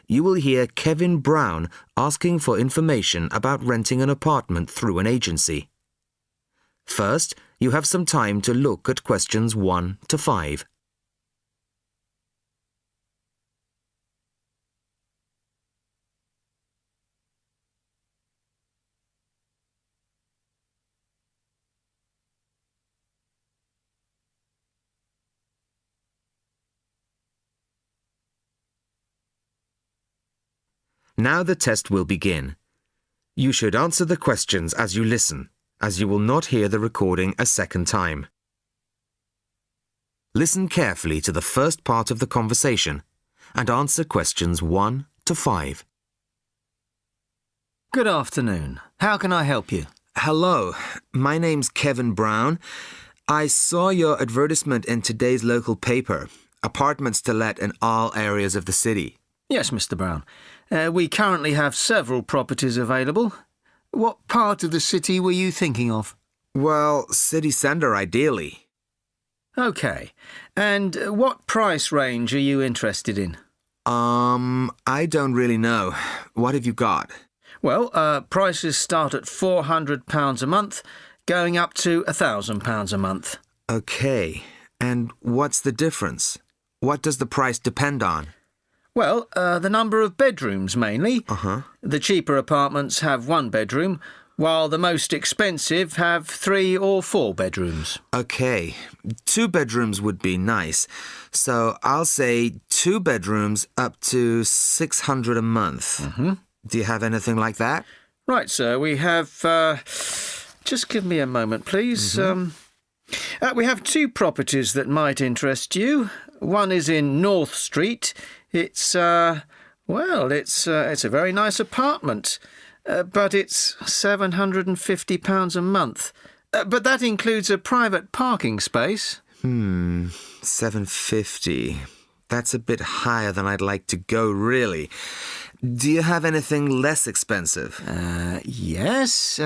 You will hear Kevin Brown asking for information about renting an apartment through an agency. First, you have some time to look at questions 1 to 5. Now the test will begin. You should answer the questions as you listen, as you will not hear the recording a second time. Listen carefully to the first part of the conversation and answer questions 1 to 5. Good afternoon. How can I help you? Hello, my name's Kevin Brown. I saw your advertisement in today's local paper, apartments to let in all areas of the city. Yes, Mr. Brown. We currently have several properties available. What part of the city were you thinking of? Well, city centre ideally. OK. And what price range are you interested in? I don't really know. What have you got? Well, prices start at £400 a month, going up to £1,000 a month. OK. And what's the difference? What does the price depend on? Well, the number of bedrooms mainly. Uh-huh. The cheaper apartments have 1 bedroom, while the most expensive have 3 or 4 bedrooms. OK. 2 bedrooms would be nice. So I'll say 2 bedrooms up to £600 a month. Mm-hmm. Do you have anything like that? Right, sir. We have... just give me a moment, please. Mm-hmm. We have 2 properties that might interest you. One is in North Street. It's a very nice apartment, but it's £750 a month. But that includes a private parking space. £750. That's a bit higher than I'd like to go, really. Do you have anything less expensive? Yes.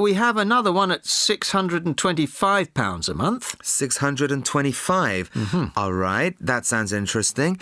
We have another one at £625 a month. £625? Mm-hmm. All right, that sounds interesting.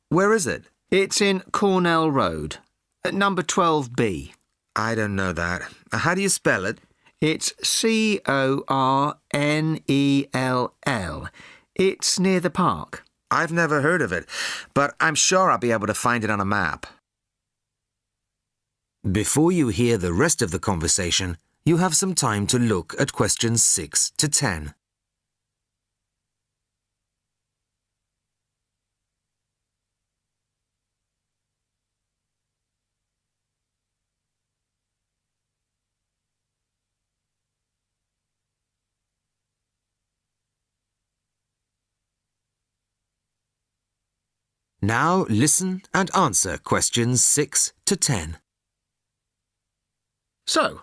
Where is it? It's in Cornell Road, at number 12B. I don't know that. How do you spell it? It's Cornell. It's near the park. I've never heard of it, but I'm sure I'll be able to find it on a map. Before you hear the rest of the conversation, you have some time to look at questions 6 to 10. Now listen and answer questions 6 to 10. So,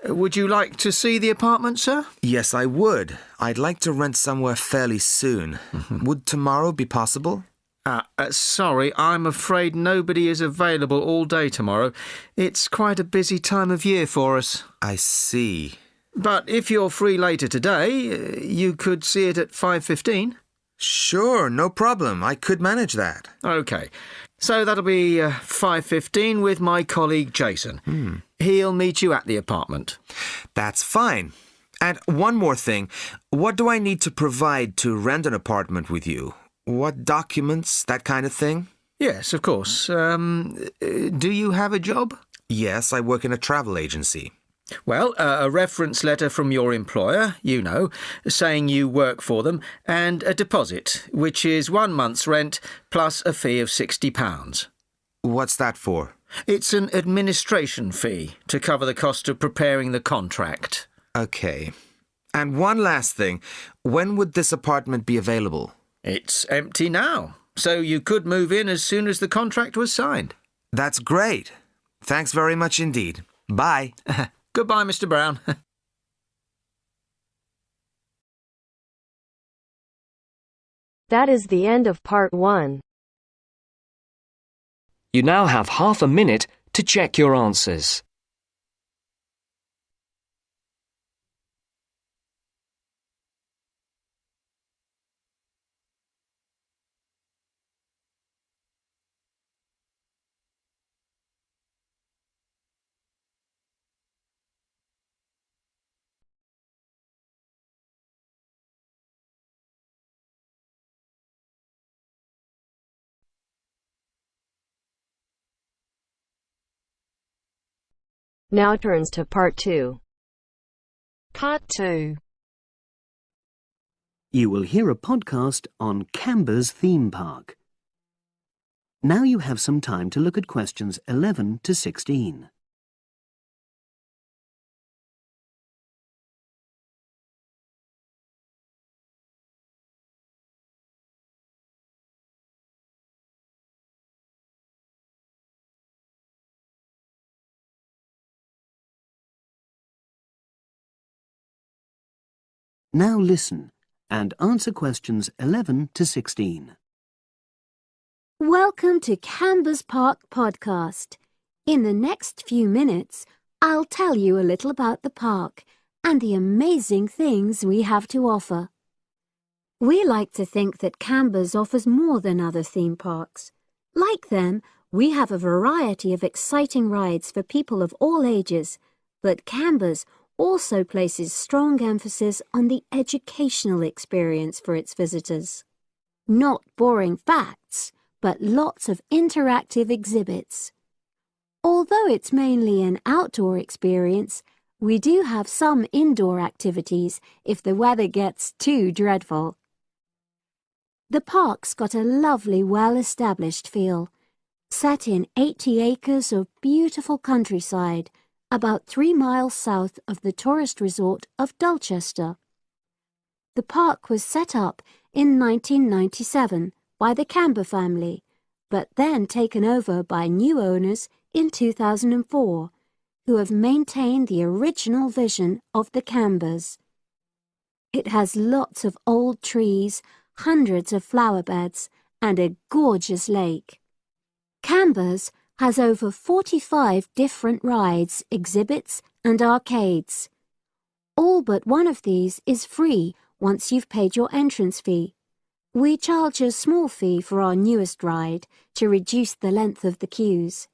would you like to see the apartment, sir? Yes, I would. I'd like to rent somewhere fairly soon. Would tomorrow be possible? Sorry, I'm afraid nobody is available all day tomorrow. It's quite a busy time of year for us. I see. But if you're free later today, you could see it at 5:15. Sure, no problem. I could manage that. OK. So that'll be 5:15 with my colleague Jason. He'll meet you at the apartment. That's fine. And one more thing. What do I need to provide to rent an apartment with you? What documents, that kind of thing? Yes, of course. Do you have a job? Yes, I work in a travel agency. Well, a reference letter from your employer, you know, saying you work for them, and a deposit, which is 1 month's rent plus a fee of £60. What's that for? It's an administration fee to cover the cost of preparing the contract. OK. And one last thing. When would this apartment be available? It's empty now, so you could move in as soon as the contract was signed. That's great. Thanks very much indeed. Bye. Goodbye, Mr. Brown. That is the end of part 1. You now have half a minute to check your answers. Now turns to Part 2. Part 2. You will hear a podcast on Canberra's theme park. Now you have some time to look at questions 11 to 16. Now listen and answer questions 11 to 16. Welcome to Canberra's Park podcast. In the next few minutes, I'll tell you a little about the park and the amazing things we have to offer. We like to think that Canberra's offers more than other theme parks. Like them, we have a variety of exciting rides for people of all ages, but Canberra's also places strong emphasis on the educational experience for its visitors. Not boring facts, but lots of interactive exhibits. Although it's mainly an outdoor experience, we do have some indoor activities if the weather gets too dreadful. The park's got a lovely, well-established feel, set in 80 acres of beautiful countryside, about 3 miles south of the tourist resort of Dulchester. The park was set up in 1997 by the Canberra family, but then taken over by new owners in 2004, who have maintained the original vision of the Canberras. It has lots of old trees, hundreds of flower beds, and a gorgeous lake. Canberra's has over 45 different rides, exhibits, and arcades. All but one of these is free once you've paid your entrance fee. We charge a small fee for our newest ride to reduce the length of the queues.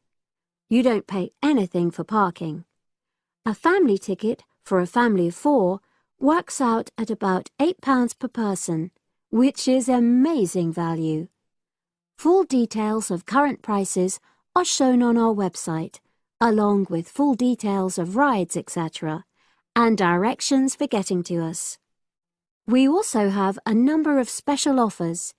You don't pay anything for parking. A family ticket for a family of 4 works out at about £8 per person, which is amazing value. Full details of current prices are shown on our website, along with full details of rides, etc., and directions for getting to us. We also have a number of special offers.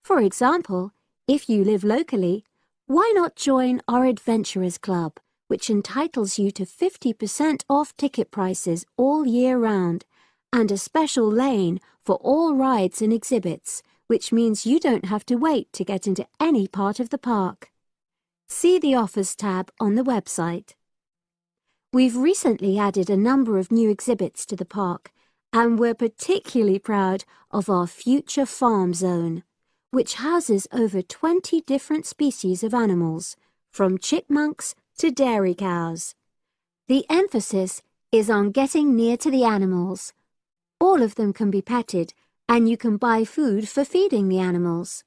For example, if you live locally, why not join our Adventurers Club, which entitles you to 50% off ticket prices all year round, and a special lane for all rides and exhibits, which means you don't have to wait to get into any part of the park. See the Offers tab on the website. We've recently added a number of new exhibits to the park, and we're particularly proud of our Future Farm Zone, which houses over 20 different species of animals, from chipmunks to dairy cows. The emphasis is on getting near to the animals. All of them can be petted, and you can buy food for feeding the animals.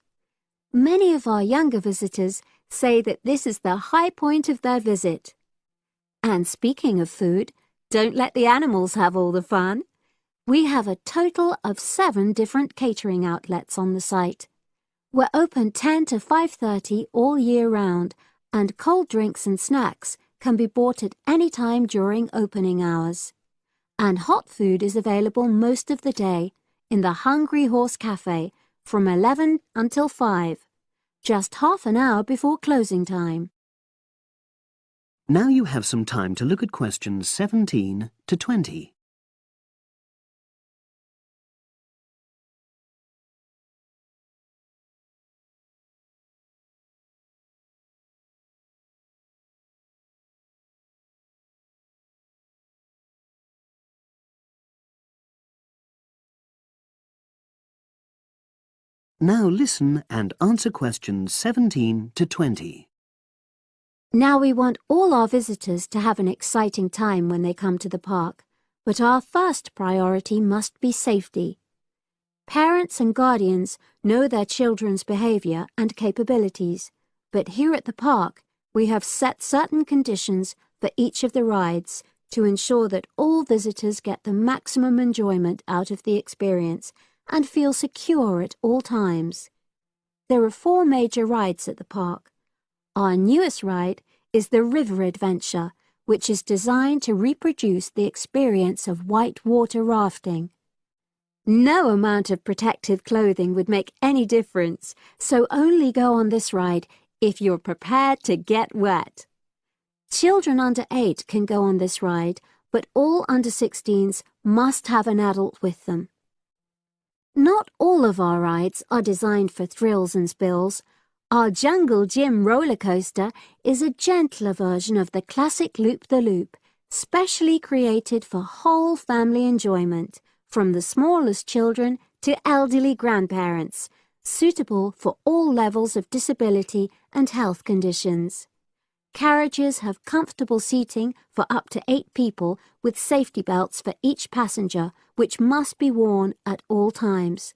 Many of our younger visitors say that this is the high point of their visit. And speaking of food, don't let the animals have all the fun. We have a total of 7 different catering outlets on the site. We're open 10 to 5:30 all year round, and cold drinks and snacks can be bought at any time during opening hours. And hot food is available most of the day in the Hungry Horse Cafe from 11 until 5. Just half an hour before closing time. Now you have some time to look at questions 17 to 20. Now listen and answer questions 17 to 20. Now we want all our visitors to have an exciting time when they come to the park, but our first priority must be safety. Parents and guardians know their children's behaviour and capabilities, but here at the park we have set certain conditions for each of the rides to ensure that all visitors get the maximum enjoyment out of the experience and feel secure at all times. There are 4 major rides at the park. Our newest ride is the River Adventure, which is designed to reproduce the experience of whitewater rafting. No amount of protective clothing would make any difference, so only go on this ride if you're prepared to get wet. Children under 8 can go on this ride, but all under 16s must have an adult with them. Not all of our rides are designed for thrills and spills. Our Jungle Gym roller coaster is a gentler version of the classic Loop-the-Loop, specially created for whole family enjoyment, from the smallest children to elderly grandparents, suitable for all levels of disability and health conditions. Carriages have comfortable seating for up to 8 people with safety belts for each passenger, which must be worn at all times.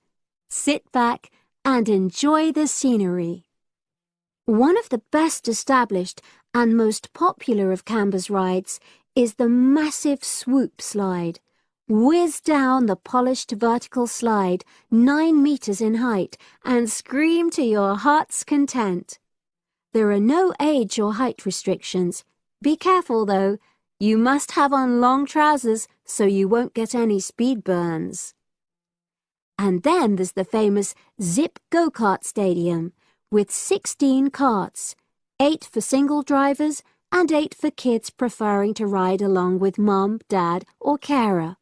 Sit back and enjoy the scenery. One of the best established and most popular of Canberra's rides is the massive swoop slide. Whiz down the polished vertical slide 9 meters in height and scream to your heart's content. There are no age or height restrictions. Be careful though, you must have on long trousers so you won't get any speed burns. And then there's the famous Zip Go-Kart Stadium with 16 karts, 8 for single drivers and 8 for kids preferring to ride along with mum, dad or carer.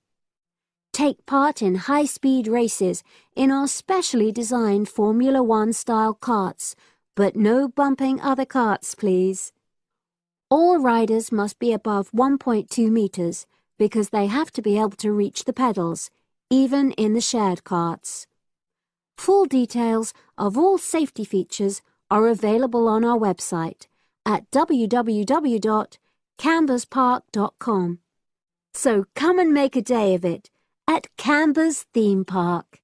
Take part in high-speed races in our specially designed Formula One style karts, but no bumping other karts, please. All riders must be above 1.2 meters because they have to be able to reach the pedals, even in the shared karts. Full details of all safety features are available on our website at www.camberspark.com. So come and make a day of it at Canberra's theme park.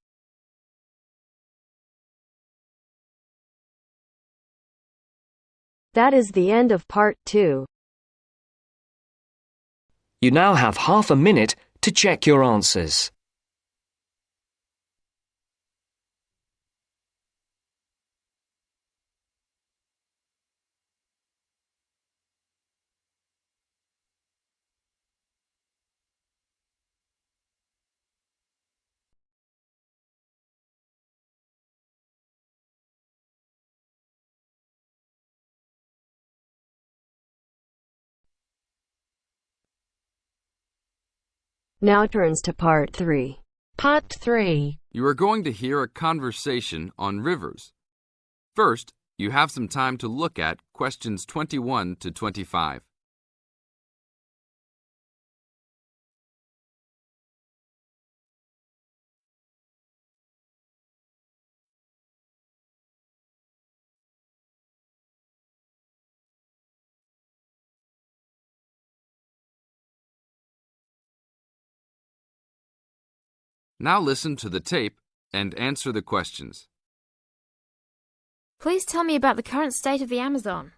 That is the end of part 2. You now have half a minute to check your answers. Now turns to part 3. Part 3. You are going to hear a conversation on rivers. First, you have some time to look at questions 21 to 25. Now listen to the tape and answer the questions. Please tell me about the current state of the Amazon.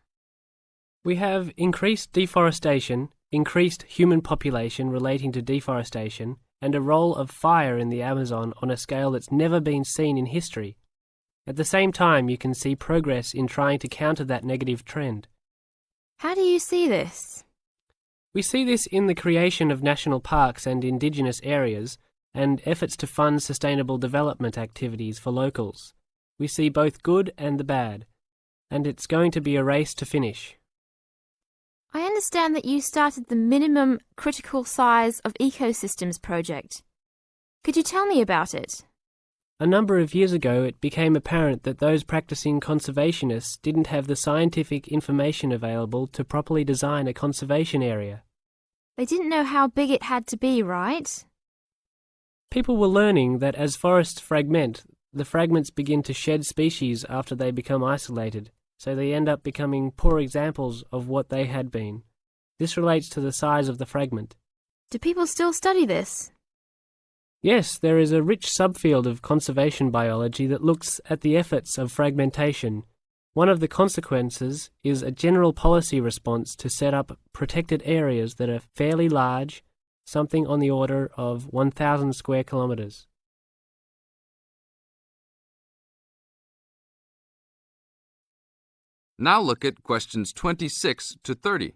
We have increased deforestation, increased human population relating to deforestation, and a role of fire in the Amazon on a scale that's never been seen in history. At the same time, you can see progress in trying to counter that negative trend. How do you see this? We see this in the creation of national parks and indigenous areas, and efforts to fund sustainable development activities for locals. We see both good and the bad, and it's going to be a race to finish. I understand that you started the Minimum Critical Size of Ecosystems project. Could you tell me about it? A number of years ago, it became apparent that those practicing conservationists didn't have the scientific information available to properly design a conservation area. They didn't know how big it had to be, right? People were learning that as forests fragment, the fragments begin to shed species after they become isolated, so they end up becoming poor examples of what they had been. This relates to the size of the fragment. Do people still study this? Yes, there is a rich subfield of conservation biology that looks at the efforts of fragmentation. One of the consequences is a general policy response to set up protected areas that are fairly large, something on the order of 1,000 square kilometres. Now look at questions 26 to 30.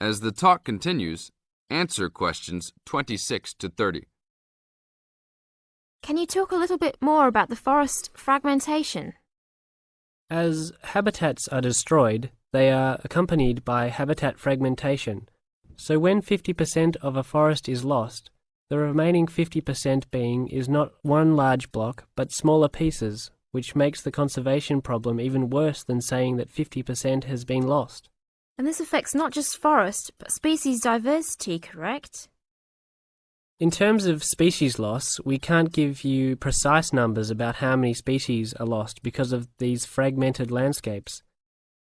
As the talk continues, answer questions 26 to 30. Can you talk a little bit more about the forest fragmentation? As habitats are destroyed, they are accompanied by habitat fragmentation. So when 50% of a forest is lost, the remaining 50% being is not one large block, but smaller pieces, which makes the conservation problem even worse than saying that 50% has been lost. And this affects not just forest, but species diversity, correct? In terms of species loss, we can't give you precise numbers about how many species are lost because of these fragmented landscapes,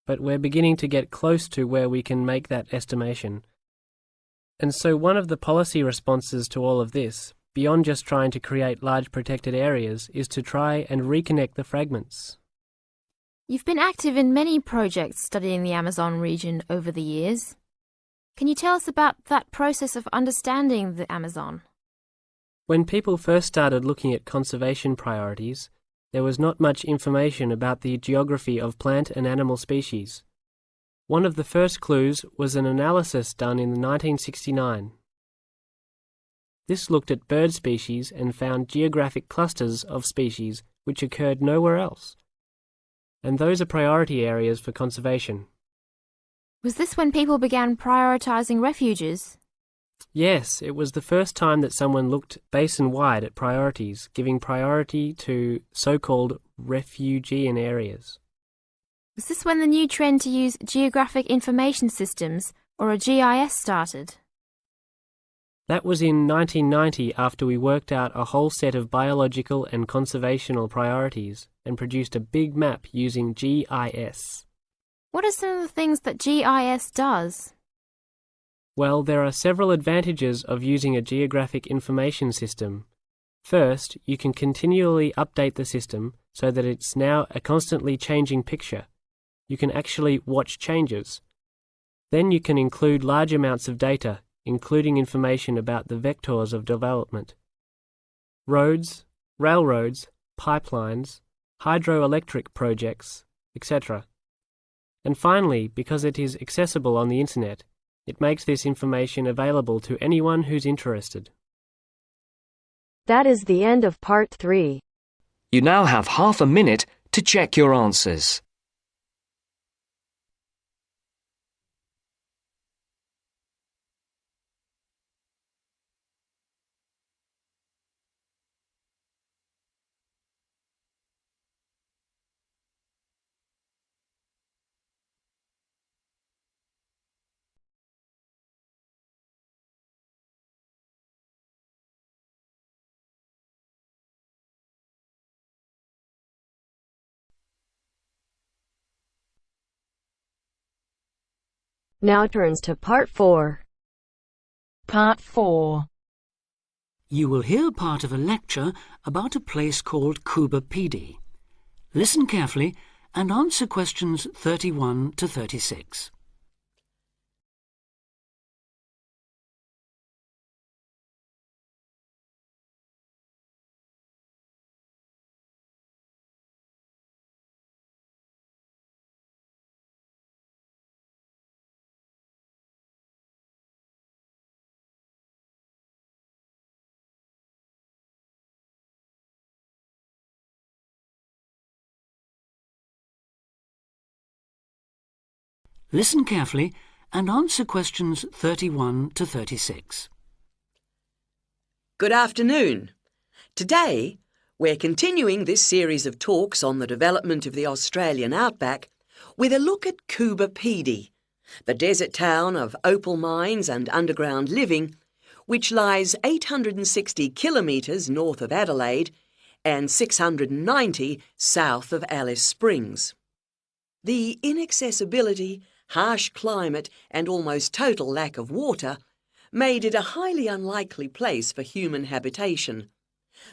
but we're beginning to get close to where we can make that estimation. And so one of the policy responses to all of this, beyond just trying to create large protected areas, is to try and reconnect the fragments. You've been active in many projects studying the Amazon region over the years. Can you tell us about that process of understanding the Amazon? When people first started looking at conservation priorities, there was not much information about the geography of plant and animal species. One of the first clues was an analysis done in 1969. This looked at bird species and found geographic clusters of species which occurred nowhere else. And those are priority areas for conservation. Was this when people began prioritising refuges? Yes, it was the first time that someone looked basin-wide at priorities, giving priority to so-called refugean areas. Was this when the new trend to use geographic information systems, or a GIS, started? That was in 1990 after we worked out a whole set of biological and conservational priorities and produced a big map using GIS. What are some of the things that GIS does? Well, there are several advantages of using a geographic information system. First, you can continually update the system so that it's now a constantly changing picture. You can actually watch changes. Then you can include large amounts of data, including information about the vectors of development. Roads, railroads, pipelines, hydroelectric projects, etc. And finally, because it is accessible on the internet, it makes this information available to anyone who's interested. That is the end of part 3. You now have half a minute to check your answers. Now turns to part 4. Part 4. You will hear part of a lecture about a place called Cuba Pedy. Listen carefully and answer questions 31 to 36. Listen carefully and answer questions 31 to 36. Good afternoon. Today, we're continuing this series of talks on the development of the Australian outback with a look at Cuba Pedy, the desert town of opal mines and underground living, which lies 860 kilometres north of Adelaide and 690 south of Alice Springs. The inaccessibility, harsh climate and almost total lack of water made it a highly unlikely place for human habitation.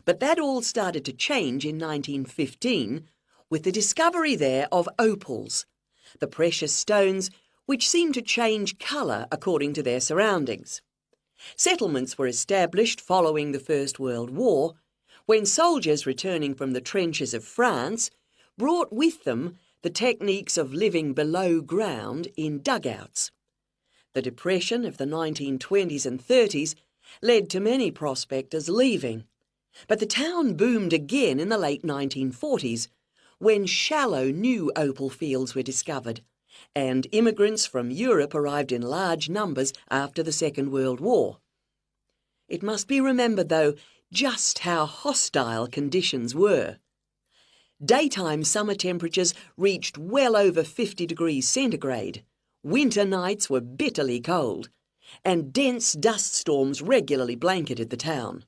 But that all started to change in 1915 with the discovery there of opals, the precious stones which seem to change colour according to their surroundings. Settlements were established following the First World War, when soldiers returning from the trenches of France brought with them the techniques of living below ground in dugouts. The Depression of the 1920s and 30s led to many prospectors leaving, but the town boomed again in the late 1940s when shallow new opal fields were discovered, and immigrants from Europe arrived in large numbers after the Second World War. It must be remembered, though, just how hostile conditions were. Daytime summer temperatures reached well over 50 degrees centigrade, winter nights were bitterly cold, and dense dust storms regularly blanketed the town.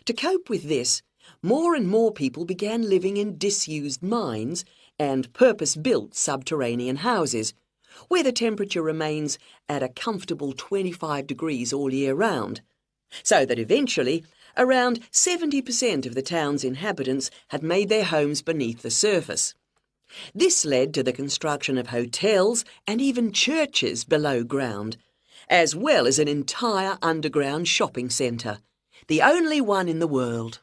To cope with this, more and more people began living in disused mines and purpose-built subterranean houses, where the temperature remains at a comfortable 25 degrees all year round, so that eventually around 70% of the town's inhabitants had made their homes beneath the surface. This led to the construction of hotels and even churches below ground, as well as an entire underground shopping centre, the only one in the world.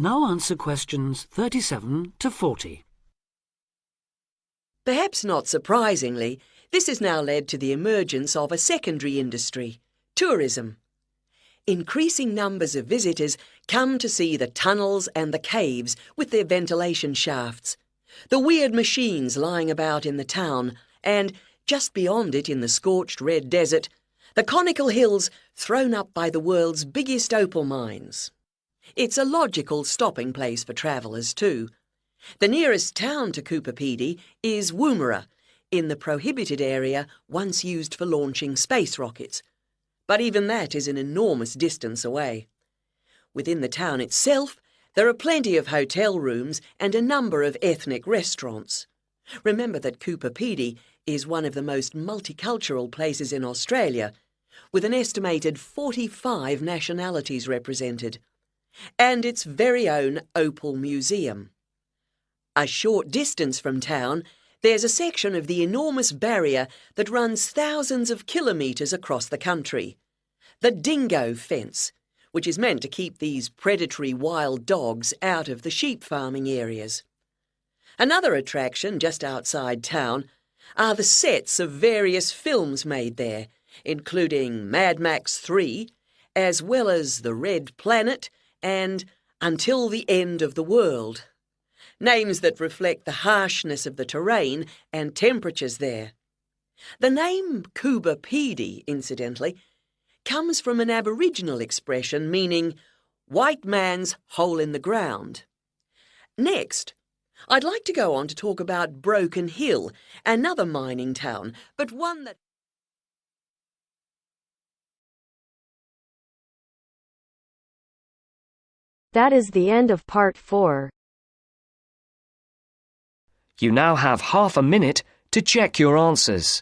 Now answer questions 37 to 40. Perhaps not surprisingly, this has now led to the emergence of a secondary industry, tourism. Increasing numbers of visitors come to see the tunnels and the caves with their ventilation shafts, the weird machines lying about in the town, and, just beyond it in the scorched red desert, the conical hills thrown up by the world's biggest opal mines. It's a logical stopping place for travellers too. The nearest town to Coober Pedy is Woomera, in the prohibited area once used for launching space rockets. But even that is an enormous distance away. Within the town itself, there are plenty of hotel rooms and a number of ethnic restaurants. Remember that Coober Pedy is one of the most multicultural places in Australia, with an estimated 45 nationalities represented, and its very own Opal Museum. A short distance from town, there's a section of the enormous barrier that runs thousands of kilometres across the country, the dingo fence, which is meant to keep these predatory wild dogs out of the sheep farming areas. Another attraction just outside town are the sets of various films made there, including Mad Max 3, as well as The Red Planet and Until the End of the World, names that reflect the harshness of the terrain and temperatures there. The name Coober Pedy, incidentally, comes from an Aboriginal expression meaning white man's hole in the ground. Next, I'd like to go on to talk about Broken Hill, another mining town, but one that... That is the end of part 4. You now have half a minute to check your answers.